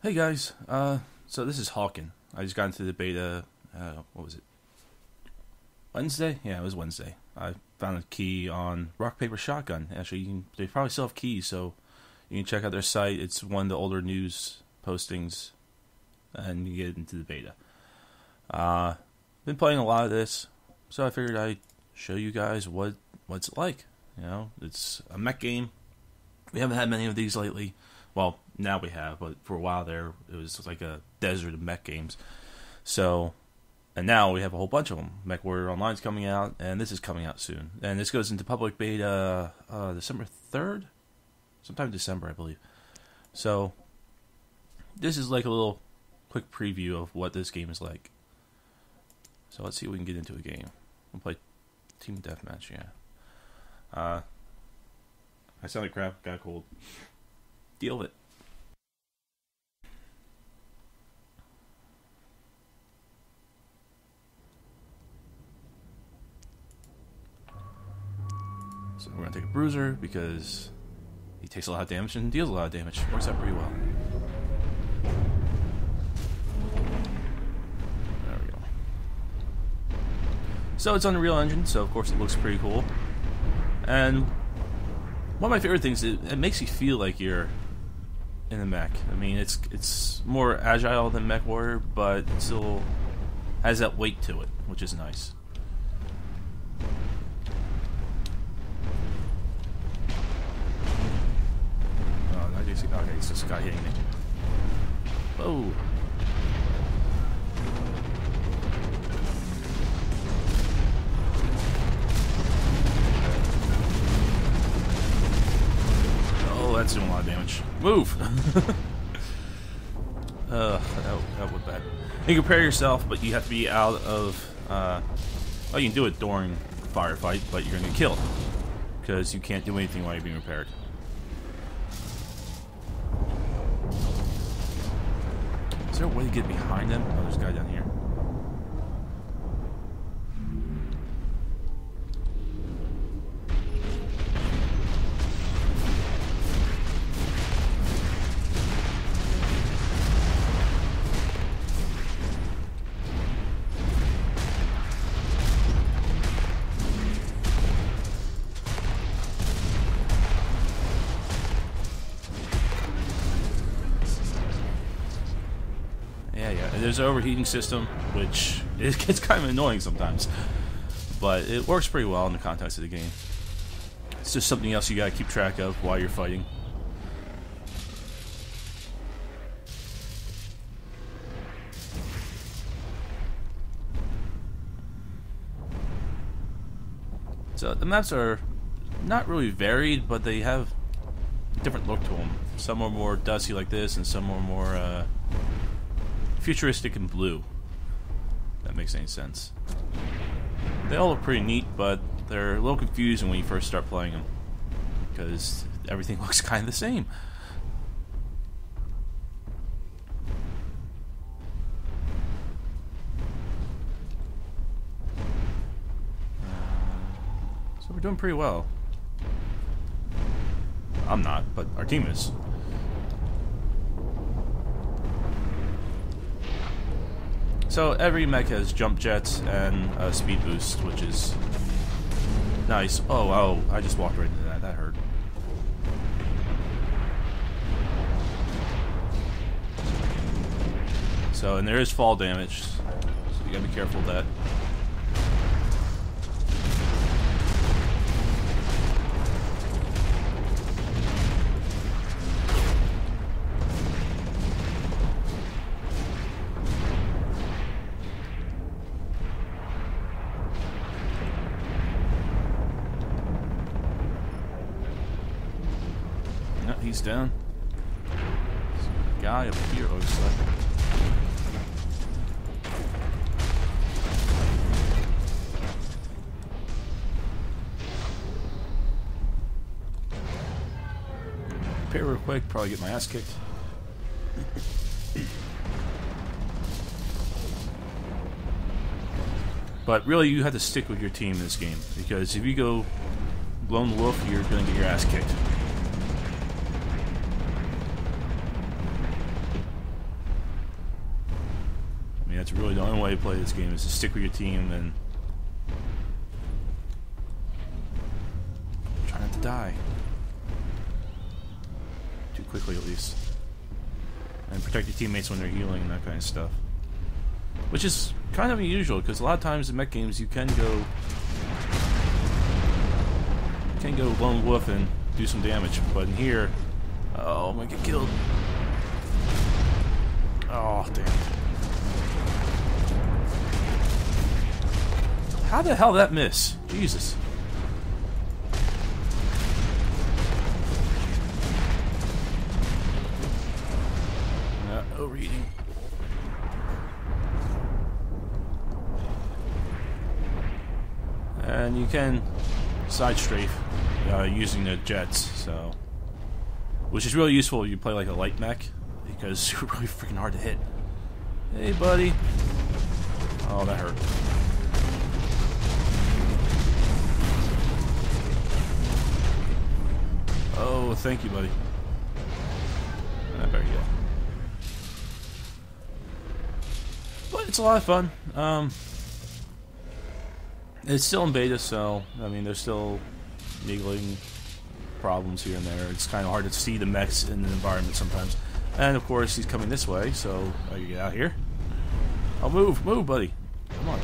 Hey guys, so this is Hawken. I just got into the beta, what was it? Wednesday? Yeah, it was Wednesday. I found a key on Rock Paper Shotgun. Actually, they probably still have keys, so you can check out their site. It's one of the older news postings, and you get into the beta. Been playing a lot of this, so I figured I'd show you guys what's it like. You know, it's a mech game. We haven't had many of these lately. Well, now we have, but for a while there, it was like a desert of mech games. So, and now we have a whole bunch of them. MechWarrior Online's coming out, and this is coming out soon. And this goes into public beta December 3rd? Sometime in December, I believe. So, this is like a little quick preview of what this game is like. So let's see if we can get into a game. We'll play Team Deathmatch, yeah. I sound like crap, got a cold. Deal with it. So we're going to take a bruiser because he takes a lot of damage and deals a lot of damage. Works out pretty well. There we go. So it's Unreal Engine, so of course it looks pretty cool. And one of my favorite things is it makes you feel like you're in a mech. I mean, it's more agile than MechWarrior, but it still has that weight to it, which is nice. Oh, I do see. Okay, it's just a guy hitting me. Whoa. That's doing a lot of damage. Move! that would bad. You can prepare yourself, but you have to be out of... well, you can do it during the firefight, but you're going to get killed. Because you can't do anything while you're being repaired. Is there a way to get behind them? Oh, there's a guy down here. There's an overheating system, which it gets kind of annoying sometimes, but it works pretty well in the context of the game. It's just something else you gotta keep track of while you're fighting. So the maps are not really varied, but they have a different look to them. Some are more dusty like this, and some are more futuristic and blue. If that makes any sense. They all look pretty neat, but they're a little confusing when you first start playing them because everything looks kind of the same. So we're doing pretty well. I'm not, but our team is. So every mech has jump jets and a speed boost, which is nice. Oh, I just walked right into that. That hurt. So, and there is fall damage, so you gotta be careful of that. He's down. There's a guy up here, looks like. Repair real quick, probably get my ass kicked. But really, you have to stick with your team in this game, because if you go lone wolf, you're going to get your ass kicked. mean, that's really the only way to play this game, is to stick with your team and try not to die. Too quickly, at least. And protect your teammates when they're healing and that kind of stuff. Which is kind of unusual, because a lot of times in mech games you can go lone wolf and do some damage, but in here, oh, I'm gonna get killed. Oh, damn. How the hell did that miss? Jesus. Overheating. And you can side strafe using the jets, so, which is really useful if you play like a light mech, because you're really freaking hard to hit. Hey, buddy. Oh, that hurt. Oh, thank you, buddy. There you go. But it's a lot of fun. It's still in beta, so, I mean, there's still niggling problems here and there. It's kind of hard to see the mechs in the environment sometimes. And, of course, he's coming this way, so I can get out here. Oh, move, buddy. Come on.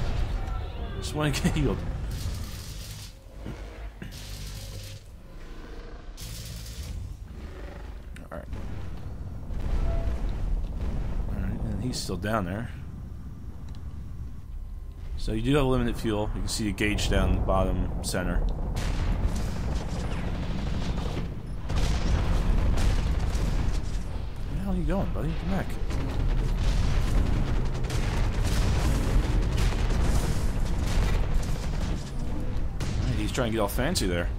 Just want to get healed. Alright. Alright, and he's still down there. So you do have limited fuel. You can see the gauge down the bottom center. Where the hell are you going, buddy? Come back. Alright, he's trying to get all fancy there.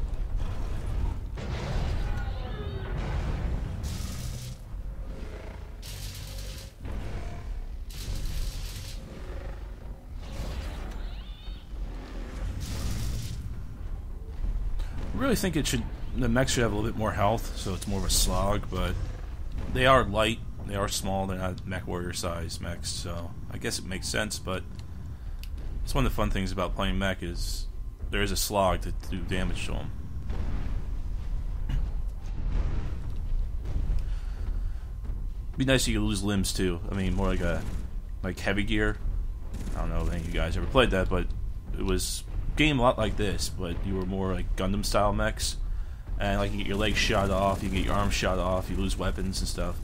I really think the mechs should have a little bit more health, so it's more of a slog, but they are light, they are small, they're not mech warrior size mechs, so I guess it makes sense, but it's one of the fun things about playing mech is there is a slog to do damage to them. It'd be nice if you could lose limbs too. I mean, more like heavy gear. I don't know if any of you guys ever played that, but it was game a lot like this, but you were more like Gundam style mechs, and like you get your legs shot off, you get your arms shot off, you lose weapons and stuff.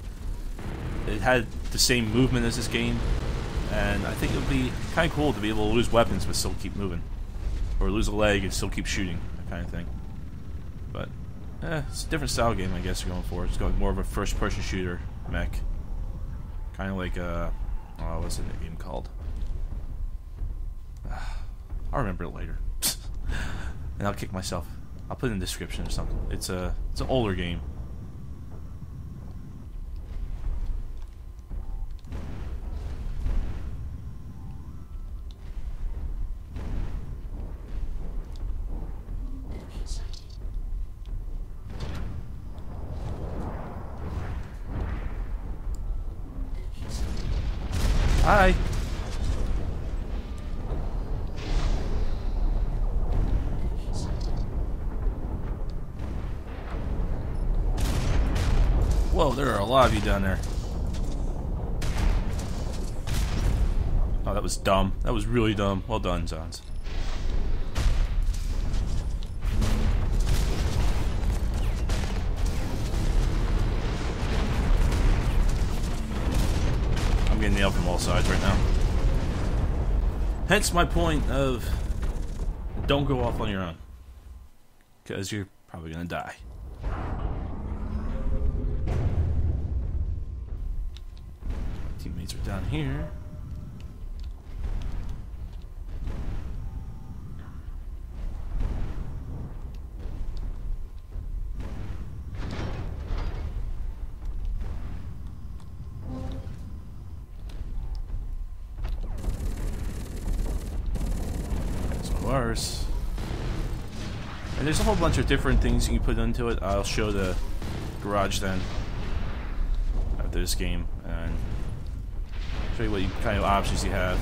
It had the same movement as this game, and I think it would be kind of cool to be able to lose weapons but still keep moving, or lose a leg and still keep shooting, that kind of thing. But it's a different style game, I guess you're going for. It's going more of a first-person shooter mech, kind of like what's the game called? I'll remember it later. And I'll kick myself. I'll put it in the description or something. It's an older game. Hi. Whoa, there are a lot of you down there. Oh, that was dumb. That was really dumb. Well done, Xonze. I'm getting nailed from all sides right now. Hence my point of don't go off on your own, because you're probably gonna die. Teammates are down here. That's ours. And there's a whole bunch of different things you can put into it. I'll show the garage then after this game and Show you what kind of options you have.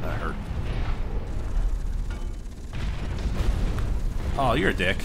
That hurt. Oh, you're a dick.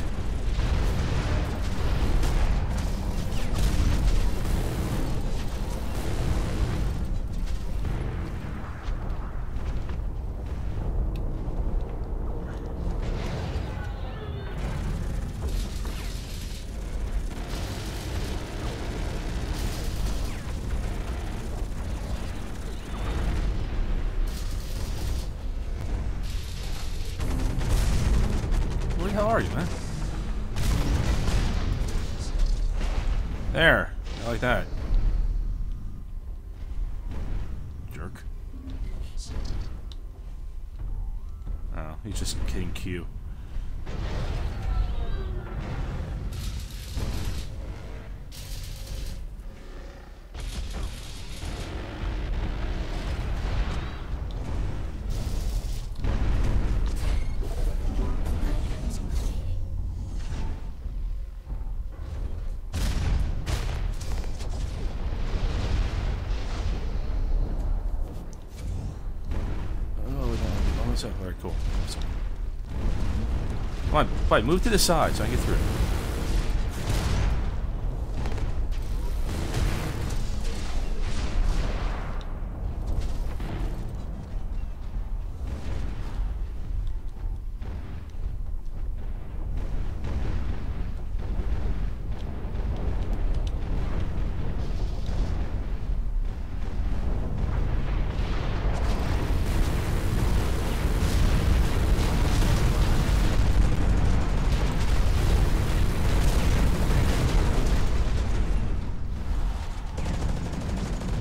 Where the hell are you, man? There. I like that. Jerk. Oh, he's just kidding Q. Alright, cool. Come on, fight, move to the side so I can get through.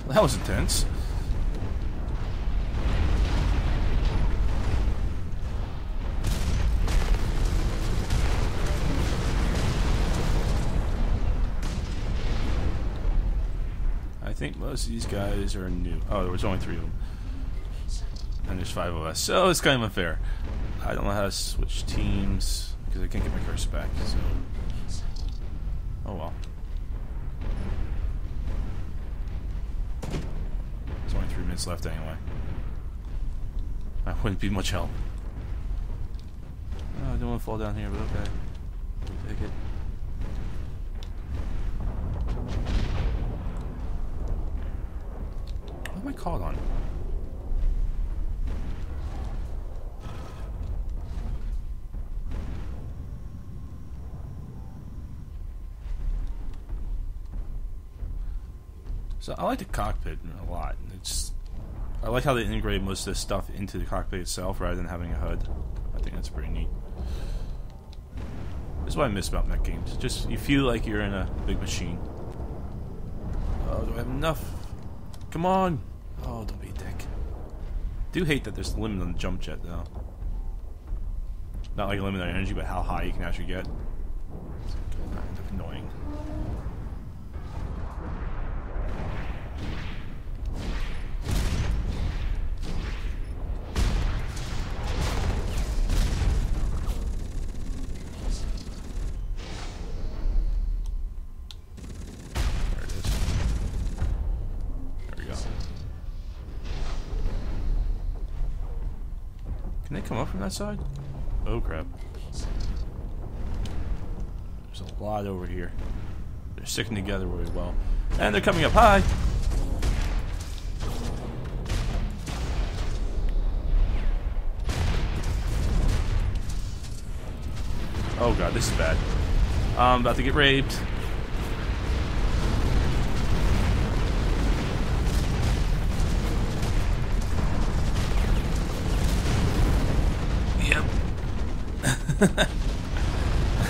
That was intense. I think most of these guys are new. Oh, there was only 3 of them. And there's 5 of us. So it's kind of unfair. I don't know how to switch teams because I can't get my cursor back. So, oh well. There's only 3 minutes left anyway. That wouldn't be much help. Oh, I don't want to fall down here, but okay. We'll take it. What am I caught on? So I like the cockpit a lot. I like how they integrate most of this stuff into the cockpit itself rather than having a HUD. I think that's pretty neat. That's what I miss about mech games. Just you feel like you're in a big machine. Oh, do I have enough? Come on! Oh, don't be a dick. Do hate that there's a limit on the jump jet though. Not like a limit on energy, but how high you can actually get. It's kind of annoying. Can they come up from that side? Oh crap. There's a lot over here. They're sticking together really well. And they're coming up high! Oh god, this is bad. I'm about to get raped.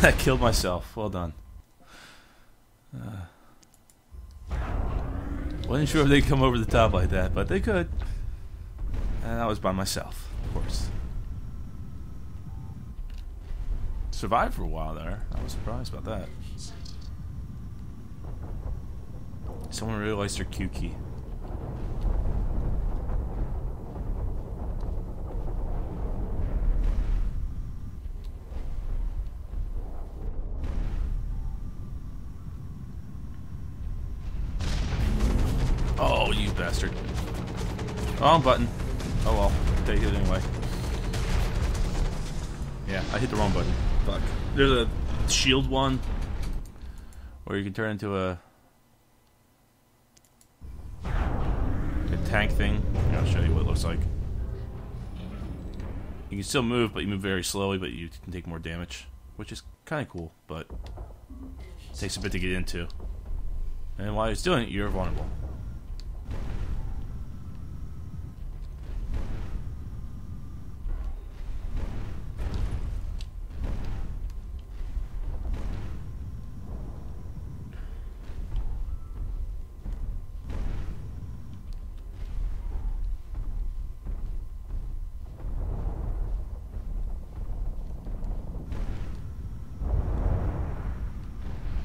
I killed myself. Well done. Wasn't sure if they'd come over the top like that, but they could. And I was by myself, of course. Survived for a while there. I was surprised about that. Someone really likes their Q key. Oh, you bastard. Wrong button. Oh well. Take it anyway. Yeah, I hit the wrong button. Fuck. There's a shield one where you can turn into a tank thing. I'll show you what it looks like. You can still move, but you move very slowly, but you can take more damage, which is kind of cool, but it takes a bit to get into. And while it's doing it, you're vulnerable.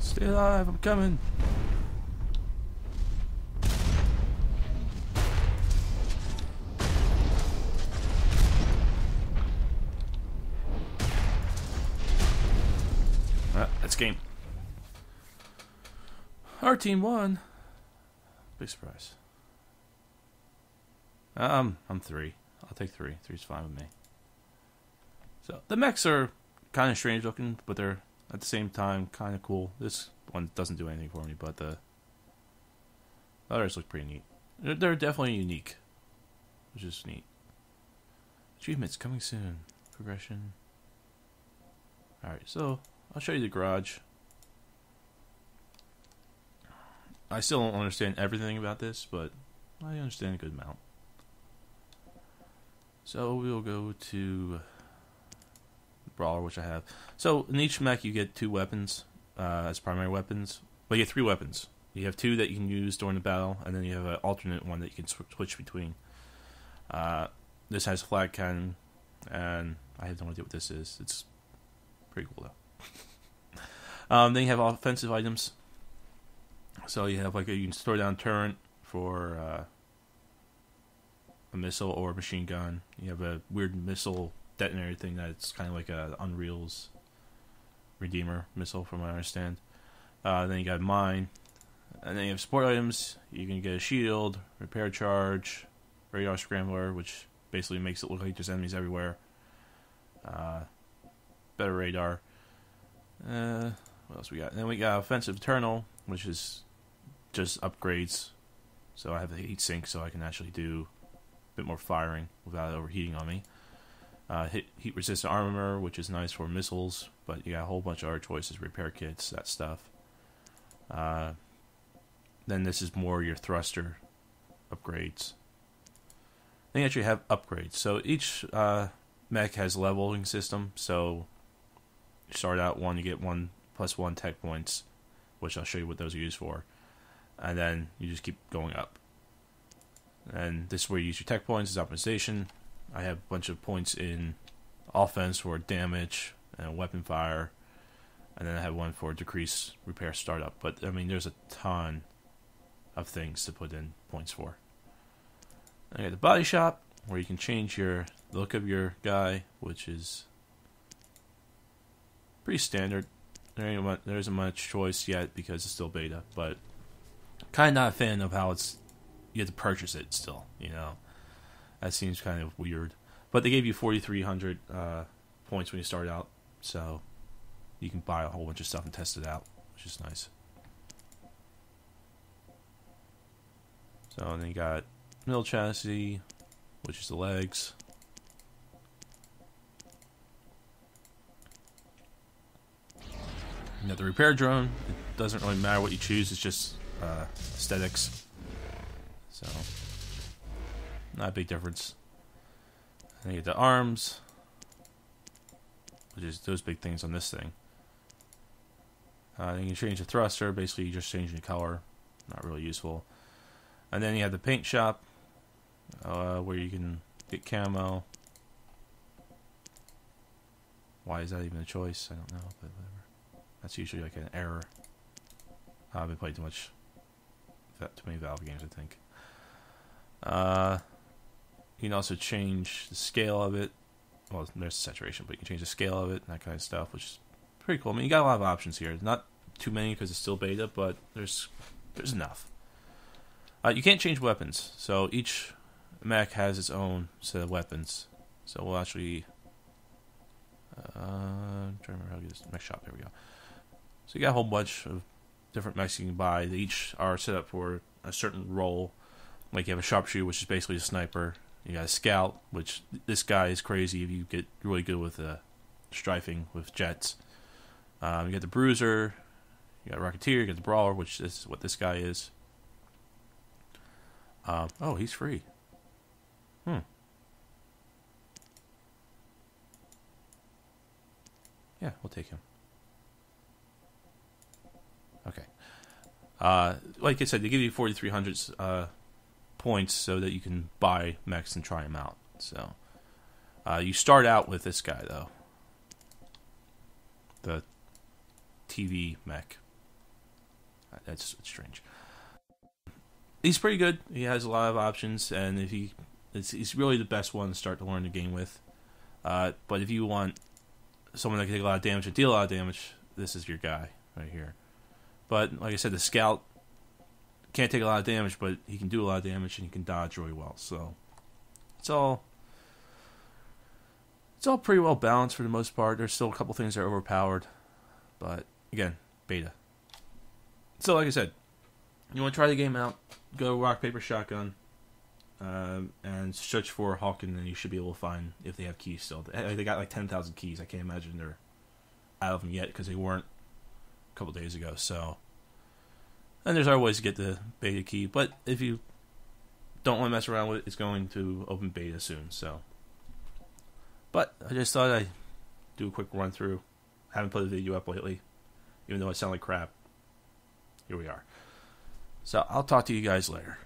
Stay alive, I'm coming. That's game. Our team won. Big surprise. I'm 3. I'll take 3. 3's fine with me. So the mechs are kind of strange looking, but they're at the same time kind of cool. This one doesn't do anything for me, but the others look pretty neat. They're definitely unique, which is neat. Achievements coming soon. Progression. Alright, so I'll show you the garage. I still don't understand everything about this, but I understand a good amount. So we'll go to Brawler, which I have. So in each mech you get 2 weapons as primary weapons. Well, you get 3 weapons. You have 2 that you can use during the battle, and then you have an alternate one that you can switch between. This has flag cannon, and I have no idea what this is. It's pretty cool though. Then you have offensive items. So you have you can throw down turret for a missile or a machine gun. You have a weird missile detonator thing that's kind of like a Unreal's Redeemer missile, from what I understand. Then you got mine, and then you have support items. You can get a shield, repair charge, radar scrambler, which basically makes it look like there's enemies everywhere. Better radar. What else we got? And then we got offensive eternal, which is just upgrades. So I have the heat sink, so I can actually do a bit more firing without it overheating on me. Heat resistant armor, which is nice for missiles, but you got a whole bunch of other choices, repair kits, that stuff. Then this is more your thruster upgrades. Then you actually have upgrades. So each mech has a leveling system. So you start out 1, you get 1 plus 1 tech points, which I'll show you what those are used for. And then you just keep going up. And this is where you use your tech points, is optimization. I have a bunch of points in offense for damage and weapon fire, and then I have one for decrease repair startup. But I mean, there's a ton of things to put in points for. I got the body shop, where you can change the look of your guy, which is pretty standard. There isn't much choice yet because it's still beta, but kind of not a fan of how you have to purchase it still, you know. That seems kind of weird. But they gave you 4,300 points when you start out, so you can buy a whole bunch of stuff and test it out, which is nice. So then you got middle chassis, which is the legs. You got the repair drone. It doesn't really matter what you choose, it's just aesthetics. So not a big difference. And you get the arms, which is those big things on this thing. Then you can change the thruster. Basically, you're just changing the color. Not really useful. And then you have the paint shop, where you can get camo. Why is that even a choice? I don't know, but whatever. That's usually like an error. I've been playing too many Valve games, I think. You can also change the scale of it. Well, there's saturation, but you can change the scale of it and that kind of stuff, which is pretty cool. I mean, you got a lot of options here. Not too many because it's still beta, but there's enough. You can't change weapons, so each mech has its own set of weapons. So we'll actually... I'm trying to remember how to get this mech shop. There we go. So you got a whole bunch of different mechs you can buy. They each are set up for a certain role. Like you have a sharpshooter, which is basically a sniper. You got a scout, which this guy is crazy if you get really good with strafing with jets. You got the bruiser, you got rocketeer, you got the brawler, which is what this guy is. Oh, he's free. Yeah, we'll take him. Okay. Like I said, they give you 4,300 points so that you can buy mechs and try them out. So, you start out with this guy though, the TV mech. That's strange. He's pretty good. He has a lot of options, and if he's really the best one to start to learn the game with. But if you want someone that can take a lot of damage and deal a lot of damage, this is your guy right here. But like I said, the scout can't take a lot of damage, but he can do a lot of damage and he can dodge really well. So it's all pretty well balanced for the most part. There's still a couple things that are overpowered, but again, beta. So like I said, you want to try the game out, go rock paper shotgun, and search for Hawken, and you should be able to find if they have keys still. They got like 10,000 keys. I can't imagine they're out of them yet because they weren't a couple days ago. So, and there's other ways to get the beta key, but if you don't want to mess around with it, it's going to open beta soon. So, but I just thought I'd do a quick run through. Haven't put a video up lately, even though I sound like crap. Here we are. So I'll talk to you guys later.